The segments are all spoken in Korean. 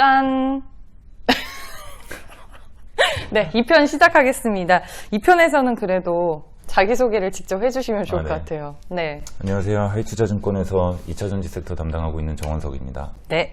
짠! 네, 2편 시작하겠습니다. 2편에서는 그래도 자기소개를 직접 해주시면 좋을 것 같아요. 네. 안녕하세요. 하이투자증권에서 2차전지 섹터 담당하고 있는 정원석입니다. 네.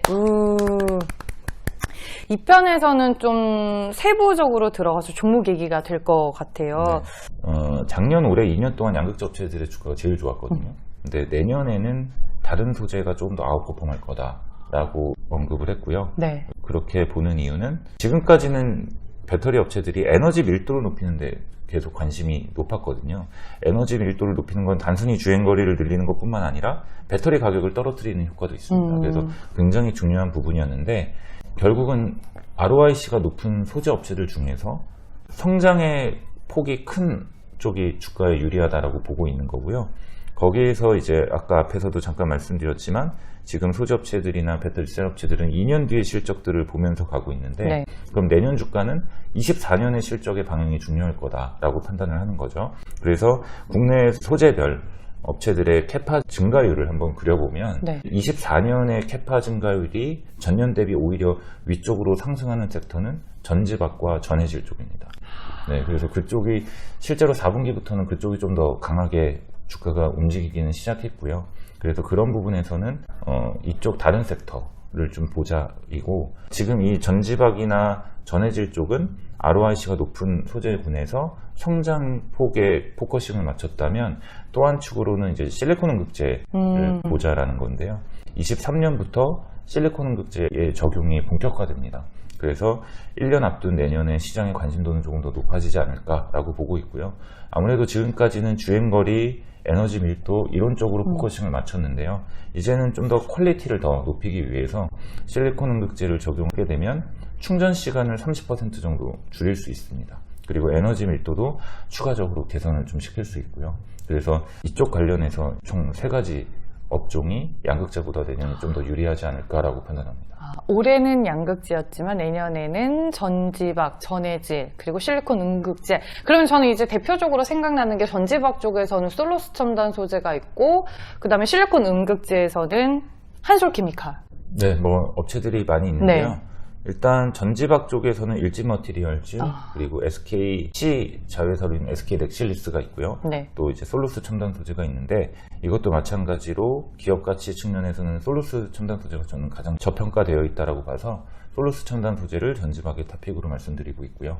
2편에서는 좀 세부적으로 들어가서 종목 얘기가 될 것 같아요. 네. 작년 올해 2년 동안 양극재 업체들의 주가가 제일 좋았거든요. 근데 내년에는 다른 소재가 조금 더 아웃퍼폼할 거다라고 언급을 했고요. 네. 그렇게 보는 이유는 지금까지는 배터리 업체들이 에너지 밀도를 높이는 데 계속 관심이 높았거든요. 에너지 밀도를 높이는 건 단순히 주행거리를 늘리는 것뿐만 아니라 배터리 가격을 떨어뜨리는 효과도 있습니다. 그래서 굉장히 중요한 부분이었는데 결국은 ROIC가 높은 소재 업체들 중에서 성장의 폭이 큰 쪽이 주가에 유리하다라고 보고 있는 거고요. 거기에서 이제 아까 앞에서도 잠깐 말씀드렸지만 지금 소재 업체들이나 배터리 셀 업체들은 2년 뒤의 실적들을 보면서 가고 있는데 네. 그럼 내년 주가는 24년의 실적의 방향이 중요할 거다라고 판단을 하는 거죠. 그래서 국내 소재별 업체들의 캐파 증가율을 한번 그려보면 네. 24년의 캐파 증가율이 전년 대비 오히려 위쪽으로 상승하는 섹터는 전지박과 전해질 쪽입니다. 네, 그래서 그쪽이 실제로 4분기부터는 그쪽이 좀 더 강하게 주가가 움직이기는 시작했고요. 그래서 그런 부분에서는 이쪽 다른 섹터를 좀 보자이고 지금 이 전지박이나 전해질 쪽은 ROIC가 높은 소재군에서 성장폭에 포커싱을 맞췄다면 또 한 축으로는 이제 실리콘 응급제를 보자라는 건데요. 23년부터 실리콘 응급제의 적용이 본격화됩니다. 그래서 1년 앞둔 내년에 시장의 관심도는 조금 더 높아지지 않을까라고 보고 있고요. 아무래도 지금까지는 주행거리, 에너지 밀도 이런 쪽으로 포커싱을 맞췄는데요. 이제는 좀 더 퀄리티를 더 높이기 위해서 실리콘 응급제를 적용하게 되면 충전 시간을 30% 정도 줄일 수 있습니다. 그리고 에너지 밀도도 추가적으로 개선을 좀 시킬 수 있고요. 그래서 이쪽 관련해서 총 3가지 업종이 양극재보다 내년에 좀 더 유리하지 않을까라고 판단합니다. 올해는 양극재였지만 내년에는 전지박, 전해질, 그리고 실리콘 응급제. 그러면 저는 이제 대표적으로 생각나는 게 전지박 쪽에서는 솔로스 첨단 소재가 있고 그 다음에 실리콘 응급제에서는 한솔케미칼. 네, 뭐 업체들이 많이 있는데요. 네. 일단 전지박 쪽에서는 일진머티리얼즈 그리고 SKC 자회사로인 SK넥실리스가 있고요. 네. 또 이제 솔루스 첨단 소재가 있는데 이것도 마찬가지로 기업 가치 측면에서는 솔루스 첨단 소재가 저는 가장 저평가되어 있다라고 봐서 솔루스 첨단 소재를 전지박의 탑픽으로 말씀드리고 있고요.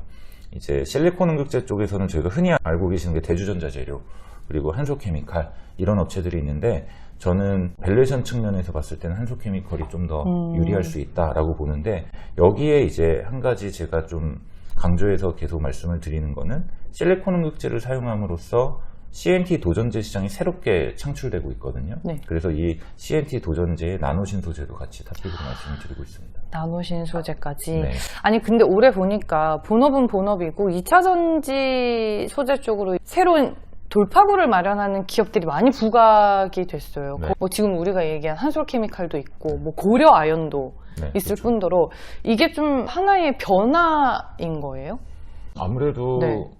이제 실리콘 응급제 쪽에서는 저희가 흔히 알고 계시는 게 대주전자재료 그리고 한솔케미칼 이런 업체들이 있는데 저는 밸류에이션 측면에서 봤을 때는 한솔케미칼이 좀 더 유리할 수 있다라고 보는데 여기에 이제 한 가지 제가 좀 강조해서 계속 말씀을 드리는 거는 실리콘 응급제를 사용함으로써 CNT 도전제 시장이 새롭게 창출되고 있거든요. 네. 그래서 이 CNT 도전제의 나노신 소재도 같이 탑픽으로 말씀을 드리고 있습니다. 나노신 소재까지. 네. 아니 근데 올해 보니까 본업은 본업이고 2차 전지 소재 쪽으로 새로운 돌파구를 마련하는 기업들이 많이 부각이 됐어요. 네. 뭐 지금 우리가 얘기한 한솔케미칼도 있고 뭐 고려 아연도 있을 그렇죠. 뿐더러 이게 좀 하나의 변화인 거예요? 아무래도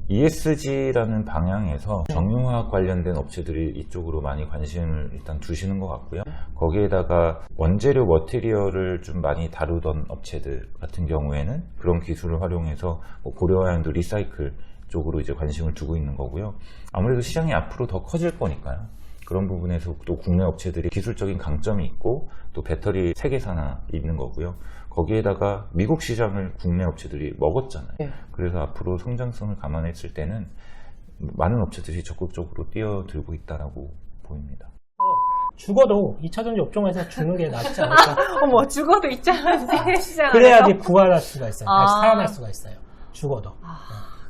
ESG라는 방향에서 정유화학 관련된 업체들이 이쪽으로 많이 관심을 일단 두시는 것 같고요. 거기에다가 원재료 머티리얼을 좀 많이 다루던 업체들 같은 경우에는 그런 기술을 활용해서 뭐 고려아연도 리사이클 쪽으로 이제 관심을 두고 있는 거고요. 아무래도 시장이 앞으로 더 커질 거니까요. 그런 부분에서 또 국내 업체들이 기술적인 강점이 있고 또 배터리 세계사나 있는 거고요. 거기에다가 미국 시장을 국내 업체들이 먹었잖아요. 그래서 앞으로 성장성을 감안했을 때는 많은 업체들이 적극적으로 뛰어들고 있다라고 보입니다. 죽어도 2차전지 업종에서 죽는 게 낫지 않을까. 어머 죽어도 있잖아 시장 그래야지 부활할 수가 있어요. 다시 살아날 수가 있어요. 죽어도.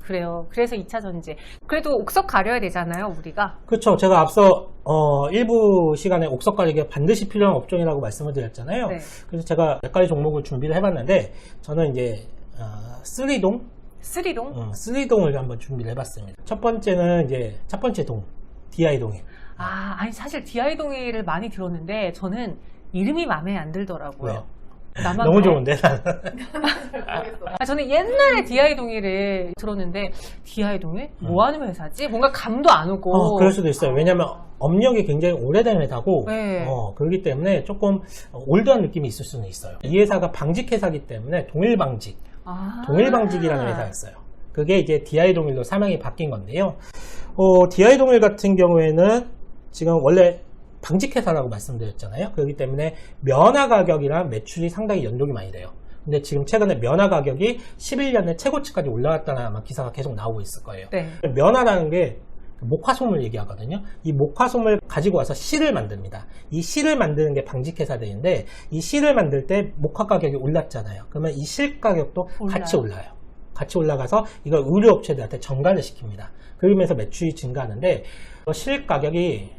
그래요. 그래서 2차 전지. 그래도 옥석 가려야 되잖아요, 우리가. 그렇죠. 제가 앞서 일부 시간에 옥석 가리기가 반드시 필요한 업종이라고 말씀을 드렸잖아요. 네. 그래서 제가 몇 가지 종목을 준비를 해봤는데 저는 이제 쓰리동 쓰리동을 한번 준비를 해봤습니다. 첫 번째는 이제 첫 번째 동 DI동이에요. 아니 사실 DI 동의를 많이 들었는데 저는 이름이 마음에 안 들더라고요. 왜요? 나만 너무 그래? 좋은데 나는. 저는 옛날에 DI 동일을 들었는데 DI 동일? 뭐 하는 회사지? 뭔가 감도 안 오고. 그럴 수도 있어요. 왜냐면 업력이 굉장히 오래된 회사고 네. 그렇기 때문에 조금 올드한 느낌이 있을 수는 있어요. 이 회사가 방직 회사이기 때문에 동일방직, 동일방직이라는 회사였어요. 그게 이제 DI 동일로 사명이 바뀐 건데요. DI 동일 같은 경우에는 지금 원래 방직 회사라고 말씀드렸잖아요. 그렇기 때문에 면화 가격이랑 매출이 상당히 연동이 많이 돼요. 근데 지금 최근에 면화 가격이 11년에 최고치까지 올라갔다는 아마 기사가 계속 나오고 있을 거예요. 네. 면화라는 게 목화솜을 얘기하거든요. 이 목화솜을 가지고 와서 실을 만듭니다. 이 실을 만드는 게 방직회사들인데 이 실을 만들 때 목화 가격이 올랐잖아요. 그러면 이 실 가격도 같이 올라요. 같이 올라가서 이걸 의류업체들한테 전가를 시킵니다. 그러면서 매출이 증가하는데 실 가격이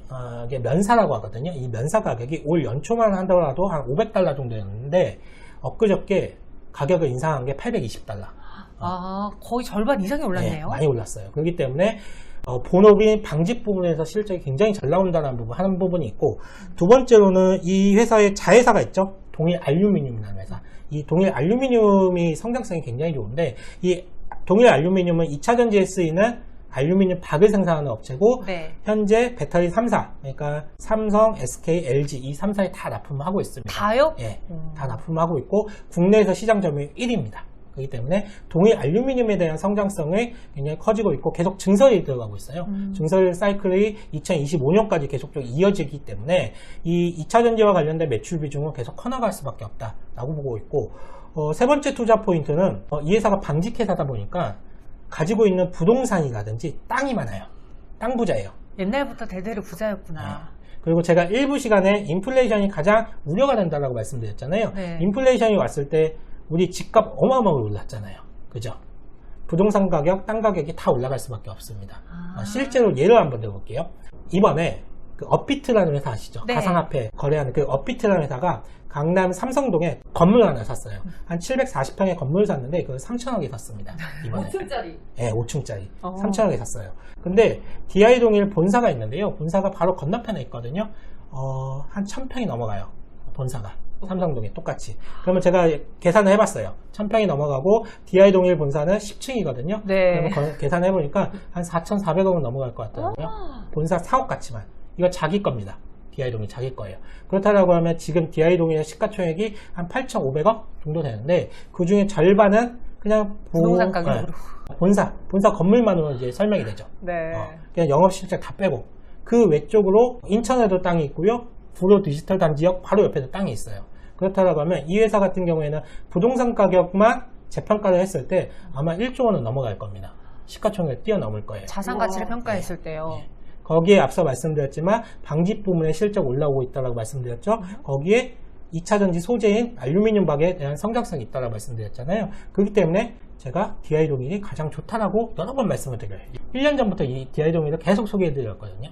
이게 면사라고 하거든요. 이 면사 가격이 올 연초만 하더라도 한 $500 정도였는데 엊그저께 가격을 인상한 게 $820. 거의 절반 이상이 올랐네요. 네, 많이 올랐어요. 그렇기 때문에 본업인 방직 부분에서 실적이 굉장히 잘 나온다는 부분, 하는 부분이 있고, 두 번째로는 이 회사의 자회사가 있죠. 동일 알루미늄이라는 회사. 이 동일 알루미늄이 성장성이 굉장히 좋은데, 이 동일 알루미늄은 2차 전지에 쓰이는 알루미늄 박을 생산하는 업체고, 네. 현재 배터리 3사, 그러니까 삼성, SK, LG 이 3사에 다 납품을 하고 있습니다. 다요? 예, 다 납품하고 있고, 국내에서 시장 점유율 1위입니다. 그렇기 때문에 동일 알루미늄에 대한 성장성이 굉장히 커지고 있고 계속 증설이 들어가고 있어요. 증설 사이클이 2025년까지 계속적으로 이어지기 때문에 이 2차 전지와 관련된 매출 비중은 계속 커나갈 수밖에 없다라고 보고 있고, 세 번째 투자 포인트는 이 회사가 방직 회사다 보니까 가지고 있는 부동산이라든지 땅이 많아요. 땅 부자예요. 옛날부터 대대로 부자였구나. 그리고 제가 일부 시간에 인플레이션이 가장 우려가 된다고 말씀드렸잖아요. 네. 인플레이션이 왔을 때 우리 집값 어마어마하게 올랐잖아요. 그죠? 부동산 가격, 땅 가격이 다 올라갈 수밖에 없습니다. 실제로 예를 한번 들어볼게요. 이번에 그 업비트라는 회사 아시죠? 네. 가상화폐 거래하는 그 업비트라는 회사가 강남 삼성동에 건물 하나 샀어요. 한 740평의 건물을 샀는데 그걸 3천억에 샀습니다. 이번에. 5층짜리. 네, 5층짜리. 3천억에 샀어요. 근데 DI 동일 본사가 있는데요. 본사가 바로 건너편에 있거든요. 한 1000평이 넘어가요. 본사가. 삼성동에 똑같이. 그러면 제가 계산을 해봤어요. 1000평이 넘어가고 DI 동일 본사는 10층이거든요. 네. 그러면 계산해보니까 한 4,400억은 넘어갈 것 같더라고요. 본사 4억 가치만. 이거 자기 겁니다. DI 동일 자기 거예요. 그렇다고 하면 지금 DI 동일의 시가총액이 한 8,500억 정도 되는데 그 중에 절반은 그냥 부동산 가격으로. 본사 건물만으로 이제 설명이 되죠. 네. 그냥 영업실적 다 빼고 그 외쪽으로 인천에도 땅이 있고요. 구로 디지털 단지역 바로 옆에도 땅이 있어요. 그렇다고 하면 이 회사 같은 경우에는 부동산 가격만 재평가를 했을 때 아마 1조 원은 넘어갈 겁니다. 시가총액을 뛰어넘을 거예요. 자산 가치를 평가했을 때요. 거기에 앞서 말씀드렸지만 방직 부문의 실적 올라오고 있다고 말씀드렸죠. 거기에 2차 전지 소재인 알루미늄 박에 대한 성장성이 있다고 말씀드렸잖아요. 그렇기 때문에 제가 DI 동일이 가장 좋다라고 여러 번 말씀을 드려요. 1년 전부터 이 DI 동일을 계속 소개해드렸거든요.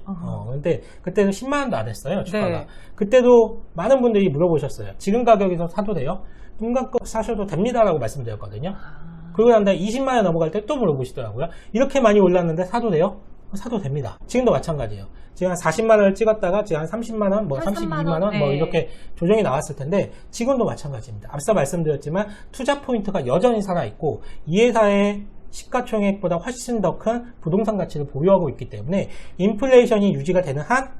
근데 그때도 10만 원도 안 했어요, 주가가. 네. 그때도 많은 분들이 물어보셨어요. 지금 가격에서 사도 돼요? 눈 감고 사셔도 됩니다라고 말씀드렸거든요. 그러고 난 다음에 20만 원 넘어갈 때 또 물어보시더라고요. 이렇게 많이 올랐는데 사도 돼요? 사도 됩니다. 지금도 마찬가지예요. 지금 한 40만 원을 찍었다가 지금 한 30만 원, 뭐 32만 원, 뭐 네. 이렇게 조정이 나왔을 텐데 지금도 마찬가지입니다. 앞서 말씀드렸지만 투자 포인트가 여전히 살아있고 이 회사의 시가총액보다 훨씬 더 큰 부동산 가치를 보유하고 있기 때문에 인플레이션이 유지가 되는 한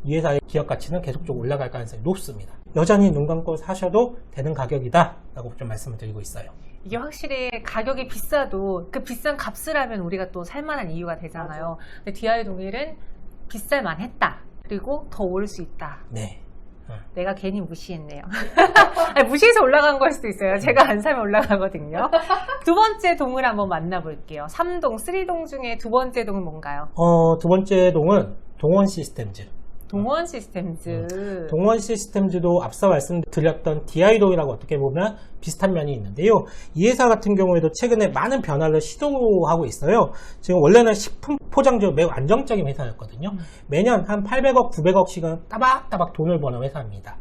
이 회사의 기업 가치는 계속적으로 올라갈 가능성이 높습니다. 여전히 눈 감고 사셔도 되는 가격이다 라고 좀 말씀을 드리고 있어요. 이게 확실히 가격이 비싸도 그 비싼 값을 하면 우리가 또 살만한 이유가 되잖아요. 근데 DI 동일은 비쌀만 했다. 그리고 더 오를 수 있다. 네. 내가 괜히 무시했네요. 아니, 무시해서 올라간 걸 수도 있어요. 제가 안 사면 올라가거든요. 두 번째 동을 한번 만나볼게요. 3동, 3동 중에 두 번째 동은 뭔가요? 두 번째 동은 동원 시스템즈. 동원 시스템즈. 동원 시스템즈도 앞서 말씀드렸던 DI동이라고 어떻게 보면 비슷한 면이 있는데요. 이 회사 같은 경우에도 최근에 많은 변화를 시도하고 있어요. 지금 원래는 식품 포장지로 매우 안정적인 회사였거든요. 매년 한 800억, 900억씩은 따박따박 돈을 버는 회사입니다.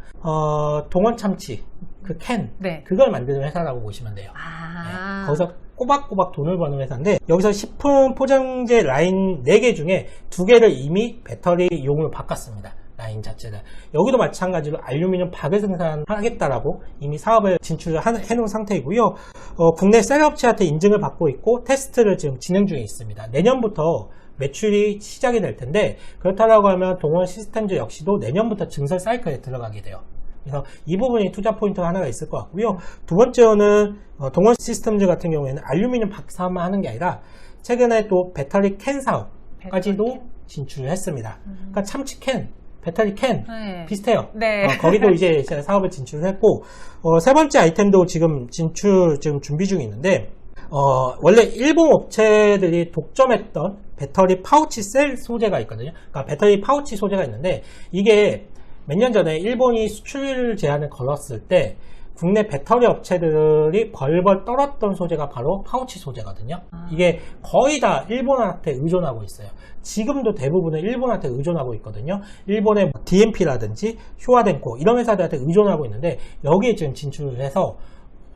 동원 참치, 그 캔, 네. 그걸 만드는 회사라고 보시면 돼요. 아. 거기서 꼬박꼬박 돈을 버는 회사인데 여기서 식품 포장재 라인 4개 중에 2개를 이미 배터리용으로 바꿨습니다. 라인 자체를. 여기도 마찬가지로 알루미늄 박을 생산하겠다라고 이미 사업을 진출을 해놓은 상태이고요. 국내 셀업체한테 인증을 받고 있고 테스트를 지금 진행 중에 있습니다. 내년부터 매출이 시작이 될 텐데, 그렇다고 하면 동원 시스템즈 역시도 내년부터 증설 사이클에 들어가게 돼요. 그래서 이 부분이 투자 포인트가 하나가 있을 것 같고요. 두 번째는 동원 시스템즈 같은 경우에는 알루미늄 박 사업만 하는 게 아니라 최근에 또 배터리 캔 사업까지도 진출을 했습니다. 그러니까 참치캔, 배터리 캔 네. 비슷해요. 네. 거기도 이제 사업을 진출을 했고, 세 번째 아이템도 지금 지금 준비 중에 있는데, 원래 일본 업체들이 독점했던 배터리 파우치 셀 소재가 있거든요. 그러니까 배터리 파우치 소재가 있는데, 이게 몇 년 전에 일본이 수출 제한을 걸었을 때 국내 배터리 업체들이 벌벌 떨었던 소재가 바로 파우치 소재거든요. 이게 거의 다 일본한테 의존하고 있어요. 지금도 대부분은 일본한테 의존하고 있거든요. 일본의 DMP라든지 휴아덴코 이런 회사들한테 의존하고 있는데, 여기에 지금 진출을 해서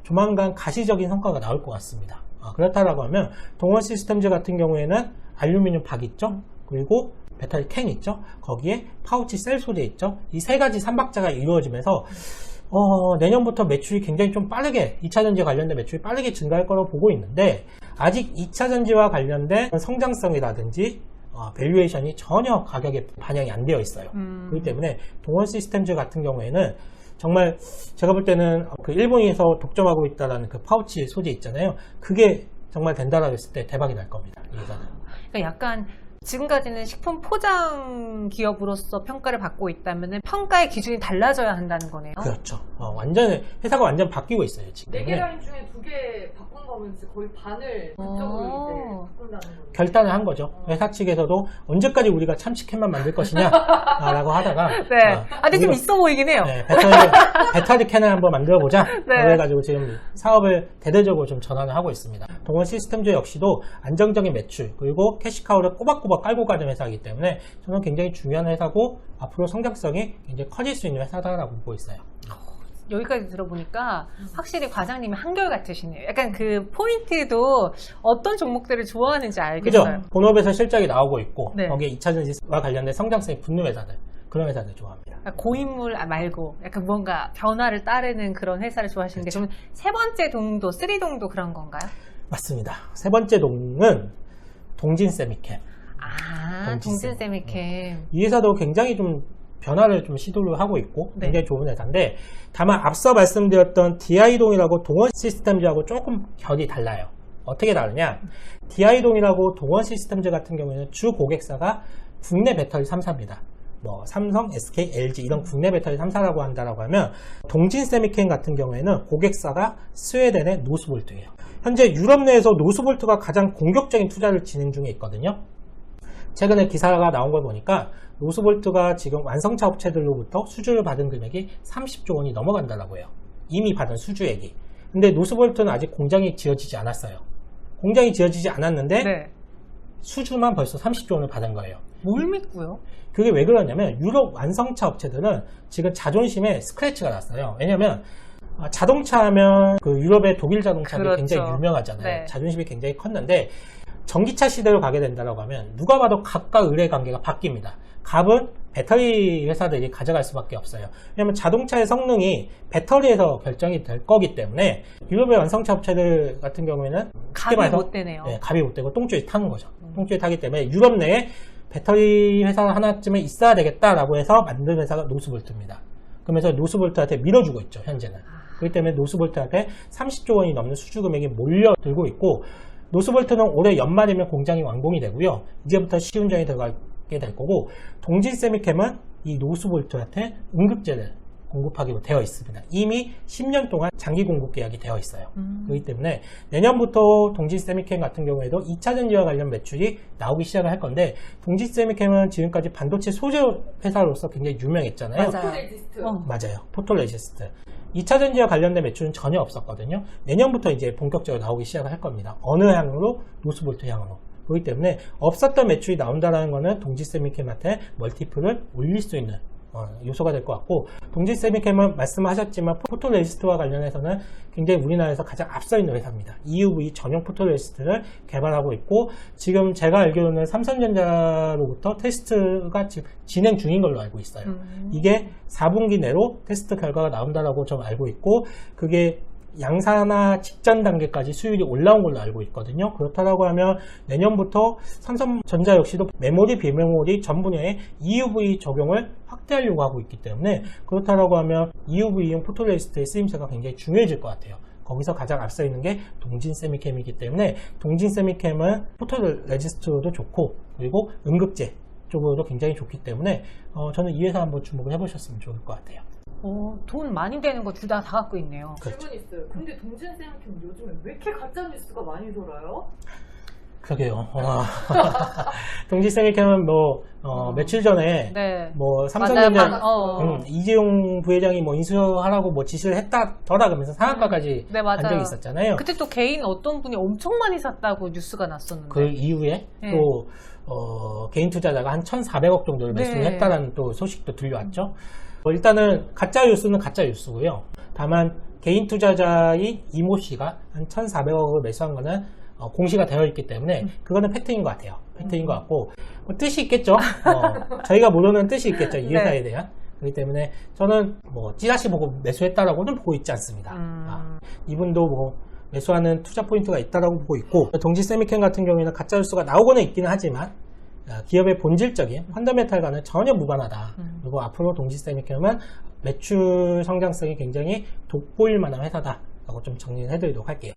조만간 가시적인 성과가 나올 것 같습니다. 그렇다고 하면 동원 시스템즈 같은 경우에는 알루미늄 박 있죠, 그리고 배터리 캔 있죠, 거기에 파우치 셀 소재 있죠. 이 세 가지 삼박자가 이루어지면서 내년부터 매출이 굉장히 좀 빠르게 2차전지 관련된 매출이 빠르게 증가할 거라고 보고 있는데, 아직 2차전지와 관련된 성장성이라든지 밸류에이션이 전혀 가격에 반영이 안 되어 있어요. 그렇기 때문에 동원 시스템즈 같은 경우에는 정말 제가 볼 때는 그 일본에서 독점하고 있다라는 그 파우치 소재 있잖아요. 그게 정말 된다라고 했을 때 대박이 날 겁니다. 이 회사는. 그러니까 약간 지금까지는 식품 포장 기업으로서 평가를 받고 있다면 평가의 기준이 달라져야 한다는 거네요. 그렇죠. 회사가 완전 바뀌고 있어요, 지금. 4개 라인 중에 2개 바꾼 거면 이제 거의 반을 그쪽으로 이제 바꾼다는 거죠. 결단을 한 거죠. 회사 측에서도 언제까지 우리가 참치캔만 만들 것이냐 라고 하다가 네. 근데 좀 있어 보이긴 해요. 네, 배터리 캔을 한번 만들어 보자. 네. 그래가지고 지금 사업을 대대적으로 좀 전환을 하고 있습니다. 동원 시스템즈 역시도 안정적인 매출 그리고 캐시카우를 꼬박꼬박 깔고 가는 회사이기 때문에 저는 굉장히 중요한 회사고 앞으로 성장성이 굉장히 커질 수 있는 회사다라고 보고 있어요. 여기까지 들어보니까 확실히 과장님이 한결같으시네요. 약간 그 포인트도 어떤 종목들을 좋아하는지 알겠어요. 그죠? 본업에서 실적이 나오고 있고 네. 거기에 2차전지와 관련된 성장성이 붙는 회사들, 그런 회사들 좋아합니다. 고인물 말고 약간 뭔가 변화를 따르는 그런 회사를 좋아하시는데, 그러면 세 번째 동도, 쓰리동도 그런 건가요? 맞습니다. 세 번째 동은 동진 세미캠. 동진 세미캠. 이 회사도 굉장히 좀 변화를 좀 시도를 하고 있고 네. 굉장히 좋은 회사인데, 다만 앞서 말씀드렸던 DI동이라고 동원 시스템즈하고 조금 결이 달라요. 어떻게 다르냐? DI동이라고 동원 시스템즈 같은 경우에는 주 고객사가 국내 배터리 3사입니다. 뭐 삼성, SK, LG 이런 국내 배터리 3사라고 한다라고 하면, 동진 세미캠 같은 경우에는 고객사가 스웨덴의 노스볼트예요. 현재 유럽 내에서 노스볼트가 가장 공격적인 투자를 진행 중에 있거든요. 최근에 기사가 나온 걸 보니까 노스볼트가 지금 완성차 업체들로부터 수주를 받은 금액이 30조 원이 넘어간다라고 해요. 이미 받은 수주액이. 근데 노스볼트는 아직 공장이 지어지지 않았어요. 공장이 지어지지 않았는데 네. 수주만 벌써 30조 원을 받은 거예요. 뭘 믿고요? 그게 왜 그러냐면 유럽 완성차 업체들은 지금 자존심에 스크래치가 났어요. 왜냐면 자동차 하면 그 유럽의 독일 자동차들이 그렇죠. 굉장히 유명하잖아요. 네. 자존심이 굉장히 컸는데, 전기차 시대로 가게 된다고 하면 누가 봐도 갑과 을의 관계가 바뀝니다. 갑은 배터리 회사들이 가져갈 수밖에 없어요. 왜냐하면 자동차의 성능이 배터리에서 결정이 될 거기 때문에 유럽의 완성차 업체들 같은 경우에는 쉽게 갑이 말해서 못 되네요. 네, 갑이 못 되고 똥줄이 타는 거죠. 똥줄이 타기 때문에 유럽 내에 배터리 회사 하나쯤은 있어야 되겠다라고 해서 만든 회사가 노스볼트입니다. 그러면서 노스볼트한테 밀어주고 있죠, 현재는. 그렇기 때문에 노스볼트한테 30조 원이 넘는 수주 금액이 몰려들고 있고, 노스볼트는 올해 연말이면 공장이 완공이 되고요. 이제부터 시운전이 들어가게 될 거고, 동진 세미캠은 이 노스볼트한테 응급제를 공급하기로 되어 있습니다. 이미 10년 동안 장기 공급 계약이 되어 있어요. 그렇기 때문에 내년부터 동진 세미캠 같은 경우에도 2차전지와 관련 매출이 나오기 시작을 할 건데, 동진 세미캠은 지금까지 반도체 소재 회사로서 굉장히 유명했잖아요. 맞아요. 포토레지스트. 2차전지와 관련된 매출은 전혀 없었거든요. 내년부터 이제 본격적으로 나오기 시작을 할 겁니다. 어느 향으로? 노스볼트 향으로. 그렇기 때문에 없었던 매출이 나온다는 것은 동진 세미캠한테 멀티플을 올릴 수 있는 요소가 될 것 같고, 동진 세미캠은 말씀하셨지만 포토레지스트와 관련해서는 굉장히 우리나라에서 가장 앞서 있는 회사입니다. EUV 전용 포토레지스트를 개발하고 있고, 지금 제가 알기로는 삼성전자로부터 테스트가 지금 진행 중인 걸로 알고 있어요. 이게 4분기 내로 테스트 결과가 나온다라고 좀 알고 있고, 그게 양산화 직전 단계까지 수율이 올라온 걸로 알고 있거든요. 그렇다고 하면 내년부터 삼성전자 역시도 메모리, 비메모리 전 분야에 EUV 적용을 확대하려고 하고 있기 때문에, 그렇다고 하면 EUV용 포토레지스트의 쓰임새가 굉장히 중요해질 것 같아요. 거기서 가장 앞서 있는 게 동진 세미캠이기 때문에, 동진 세미캠은 포토레지스트로도 좋고, 그리고 음극재 쪽으로도 굉장히 좋기 때문에 저는 이 회사 한번 주목을 해보셨으면 좋을 것 같아요. 돈 많이 되는 거 둘 다 갖고 있네요. 질문 있어요. 근데 동진 세미캠 요즘에 왜 이렇게 가짜 뉴스가 많이 돌아요? 그러게요. 동진 세미캠은 며칠 전에 네. 삼성전자 맞아요. 이재용 부회장이 인수하라고 지시를 했다더라 그러면서 상한가까지 네, 간 적이 맞아요. 있었잖아요. 그때 또 개인 어떤 분이 엄청 많이 샀다고 뉴스가 났었는데. 그 이후에 네. 또 개인 투자자가 한 1,400억 정도를 매수를 네. 했다라는 또 소식도 들려왔죠. 일단은 가짜 뉴스는 가짜 뉴스고요. 다만 개인 투자자인 이모 씨가 한 1,400억을 매수한 거는 공시가 되어 있기 때문에 그거는 팩트인 것 같아요. 팩트인 것 같고, 뜻이 있겠죠. 저희가 모르는 뜻이 있겠죠. 이 회사에 대한. 그렇기 때문에 저는 찌라시 보고 매수했다라고는 보고 있지 않습니다. 이분도 매수하는 투자 포인트가 있다라고 보고 있고, 동진 세미캠 같은 경우에는 가짜 뉴스가 나오고는 있기는 하지만 기업의 본질적인 펀더멘탈과는 전혀 무관하다. 그리고 앞으로 동진 세미캠은 매출 성장성이 굉장히 돋보일 만한 회사다라고 좀 정리를 해드리도록 할게요.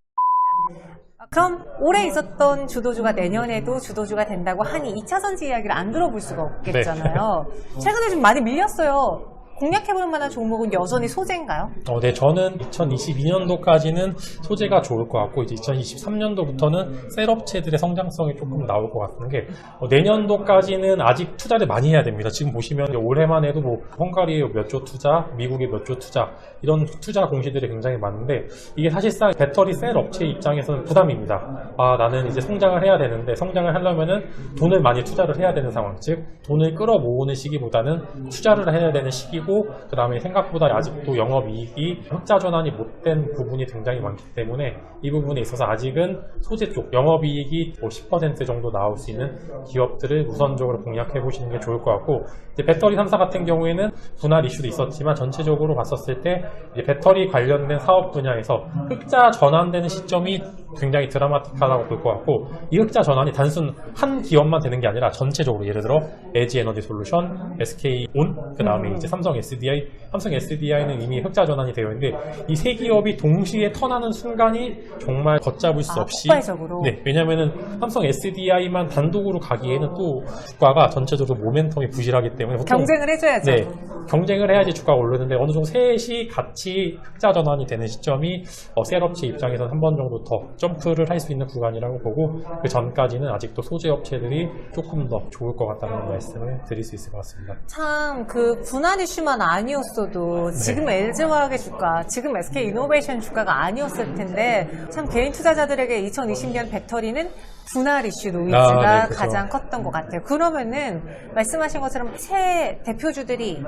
그럼 올해 있었던 주도주가 내년에도 주도주가 된다고 하니 2차전지 이야기를 안 들어볼 수가 없겠잖아요. 최근에 좀 많이 밀렸어요. 공략해볼 만한 종목은 여전히 소재인가요? 네, 저는 2022년도까지는 소재가 좋을 것 같고, 이제 2023년도부터는 셀업체들의 성장성이 조금 나올 것 같은 게, 내년도까지는 아직 투자를 많이 해야 됩니다. 지금 보시면 올해만 해도 헝가리의 몇 조 투자, 미국의 몇 조 투자, 이런 투자 공시들이 굉장히 많은데, 이게 사실상 배터리 셀 업체 입장에서는 부담입니다. 나는 이제 성장을 해야 되는데, 성장을 하려면은 돈을 많이 투자를 해야 되는 상황, 즉 돈을 끌어모으는 시기보다는 투자를 해야 되는 시기고, 그 다음에 생각보다 아직도 영업이익이 흑자 전환이 못된 부분이 굉장히 많기 때문에, 이 부분에 있어서 아직은 소재 쪽 영업이익이 10% 정도 나올 수 있는 기업들을 우선적으로 공략해 보시는 게 좋을 것 같고, 이제 배터리 3사 같은 경우에는 분할 이슈도 있었지만 전체적으로 봤었을 때 이제 배터리 관련된 사업 분야에서 흑자 전환되는 시점이 굉장히 드라마틱하다고 볼 것 같고, 이 흑자 전환이 단순 한 기업만 되는 게 아니라 전체적으로, 예를 들어 LG 에너지 솔루션, SK온, 그 다음에 이제 삼성 SDI는 이미 흑자 전환이 되어 있는데, 이 세 기업이 동시에 턴하는 순간이 정말 걷잡을 수 없이, 폭발적으로. 네, 왜냐면은 삼성 SDI만 단독으로 가기에는 또 주가가 전체적으로 모멘텀이 부실하기 때문에 보통 경쟁을 해줘야죠. 네, 경쟁을 해야지 주가가 오르는데, 어느 정도 셋이 같이 흑자 전환이 되는 시점이 셀업체 입장에서는 한 번 정도 더 점프를 할 수 있는 구간이라고 보고, 그 전까지는 아직도 소재 업체들이 조금 더 좋을 것 같다는 말씀을 드릴 수 있을 것 같습니다. 참 그 분할 이슈만 아니었어도 지금 LG화학의 주가, 지금 SK이노베이션 주가가 아니었을 텐데, 참 개인 투자자들에게 2020년 배터리는 분할 이슈 노이즈가 그렇죠. 가장 컸던 것 같아요. 그러면은 말씀하신 것처럼 새 대표주들이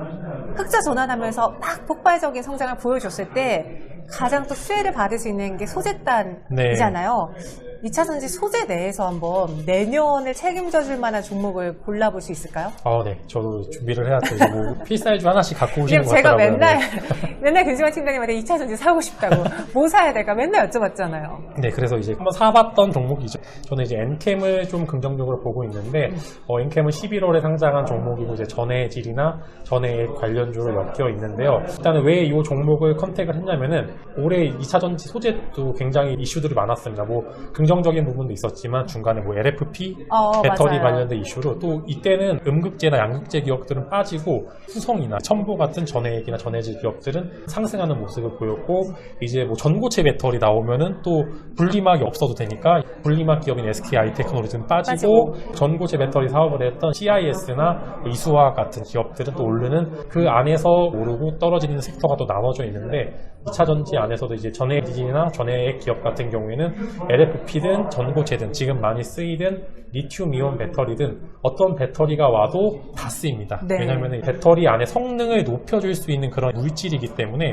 흑자 전환하면서 막 폭발적인 성장을 보여줬을 때 가장 또 수혜를 받을 수 있는 게 소재단이잖아요. 2차전지 소재 내에서 한번 내년을 책임져 줄 만한 종목을 골라볼 수 있을까요? 네. 저도 준비를 해야죠. 필사이즈 하나씩 갖고 오시는 것 제가 같더라고요. 맨날 김승환 팀장님한테 2차전지 사고 싶다고 뭐 사야 될까 맨날 여쭤봤잖아요. 네, 그래서 이제 한번 사봤던 종목이죠. 저는 이제 엔캠을 좀 긍정적으로 보고 있는데, 엔캠은 11월에 상장한 종목이고, 이제 전해질이나 전해 관련주로 엮여 있는데요. 일단은 왜 이 종목을 컨택을 했냐면은, 올해 2차전지 소재도 굉장히 이슈들이 많았습니다. 긍정적인 부분도 있었지만 중간에 LFP 배터리 맞아요. 관련된 이슈로, 또 이때는 음극재나 양극재 기업들은 빠지고 수성이나 첨보 같은 전해액이나 전해질 기업들은 상승하는 모습을 보였고, 이제 전고체 배터리 나오면은 또 분리막이 없어도 되니까 분리막 기업인 SKI 테크놀로지는 빠지고 전고체 배터리 사업을 했던 CIS나 이수화학 같은 기업들은 또 오르는, 그 안에서 오르고 떨어지는 섹터가 또 나눠져 있는데, 2차전지 안에서도 이제 전해진이나 전해액 기업 같은 경우에는 LFP 전지든 전고체든 지금 많이 쓰이든 리튬이온 배터리든 어떤 배터리가 와도 다 쓰입니다. 네. 왜냐하면 배터리 안에 성능을 높여줄 수 있는 그런 물질이기 때문에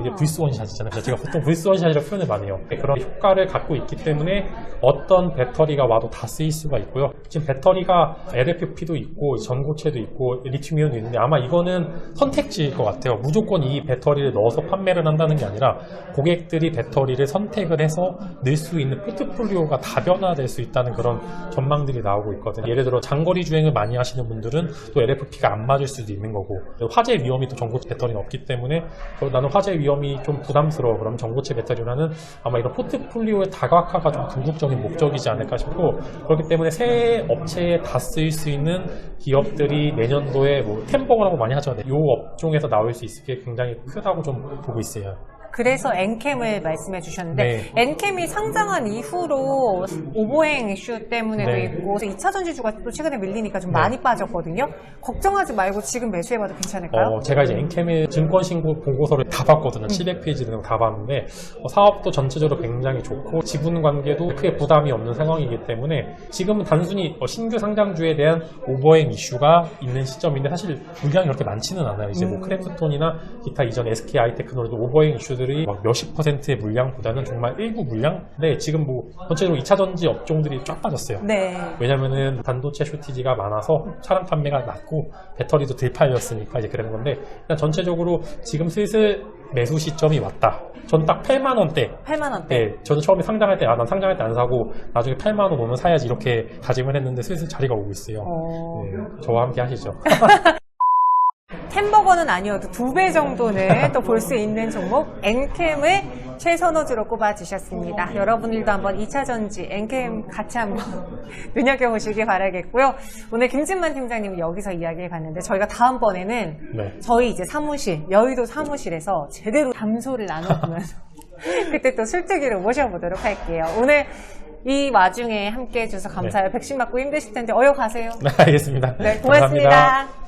이게 불스 원샷이잖아요. 제가 보통 불스 원샷이라고 표현을 많이 해요. 그런 효과를 갖고 있기 때문에 어떤 배터리가 와도 다 쓰일 수가 있고요. 지금 배터리가 LFP도 있고 전고체도 있고 리튬이온도 있는데 아마 이거는 선택지일 것 같아요. 무조건 이 배터리를 넣어서 판매를 한다는 게 아니라 고객들이 배터리를 선택을 해서 넣을 수 있는 포트폴리오가 다변화될 수 있다는 그런 전망들이 나오고 있거든요. 예를 들어 장거리 주행을 많이 하시는 분들은 또 LFP가 안 맞을 수도 있는 거고, 화재 위험이 또 전고체 배터리는 없기 때문에 나는 화재 위험이 좀 부담스러워. 그럼 전고체 배터리라는 아마 이런 포트폴리오의 다각화가 좀 궁극적인 목적이지 않을까 싶고, 그렇기 때문에 새 업체에 다 쓰일 수 있는 기업들이 내년도에 뭐 템버거라고 많이 하죠. 이 업종에서 나올 수 있을 게 굉장히 크다고 좀 보고 있어요. 그래서 엔캠을 말씀해 주셨는데 네. 엔캠이 상장한 이후로 오보행 이슈 때문에도 네. 있고 2차 전지주가 또 최근에 밀리니까 좀 네. 많이 빠졌거든요. 걱정하지 말고 지금 매수해봐도 괜찮을까요? 제가 이제 엔캠의 증권 신고 보고서를 다 봤거든요. 700페이지 등다 봤는데 사업도 전체적으로 굉장히 좋고 지분 관계도 크게 부담이 없는 상황이기 때문에 지금은 단순히 신규 상장주에 대한 오버행 이슈가 있는 시점인데 사실 물량이 그렇게 많지는 않아요. 이제 뭐 크래프톤이나 기타 이전 SK 하이테크놀도 오버행 이슈들이 막 몇십 %의 물량보다는 정말 일부 물량. 근데 지금 뭐 전체적으로 2차 전지 업종들이 쫙 빠졌어요. 네. 왜냐면은 반도체 쇼티지가 많아서 차량 판매가 낮고 배터리도 덜 팔렸으니까 이제 그런 건데, 일단 전체적으로 지금 슬슬 매수 시점이 왔다. 전 딱 8만 원대. 8만 원대. 네, 저는 처음에 상장할 때 난 상장할 때 안 사고 나중에 8만 원 오면 사야지 이렇게 다짐을 했는데 슬슬 자리가 오고 있어요. 네, 저와 함께 하시죠. 햄버거는 아니어도 2배 정도는 또 볼 수 있는 종목 엔캠을 최선호주로 꼽아주셨습니다. 여러분들도 한번 2차 전지 엔캠 같이 한번 눈여겨보시기 바라겠고요. 오늘 김진만 팀장님 여기서 이야기해봤는데 저희가 다음번에는 네. 저희 이제 사무실, 여의도 사무실에서 제대로 담소를 나눠보면서 그때 또 술뜨기로 모셔보도록 할게요. 오늘 이 와중에 함께 해주셔서 감사해요. 백신 맞고 힘드실 텐데 어여 가세요. 네, 알겠습니다. 네, 고맙습니다. 감사합니다.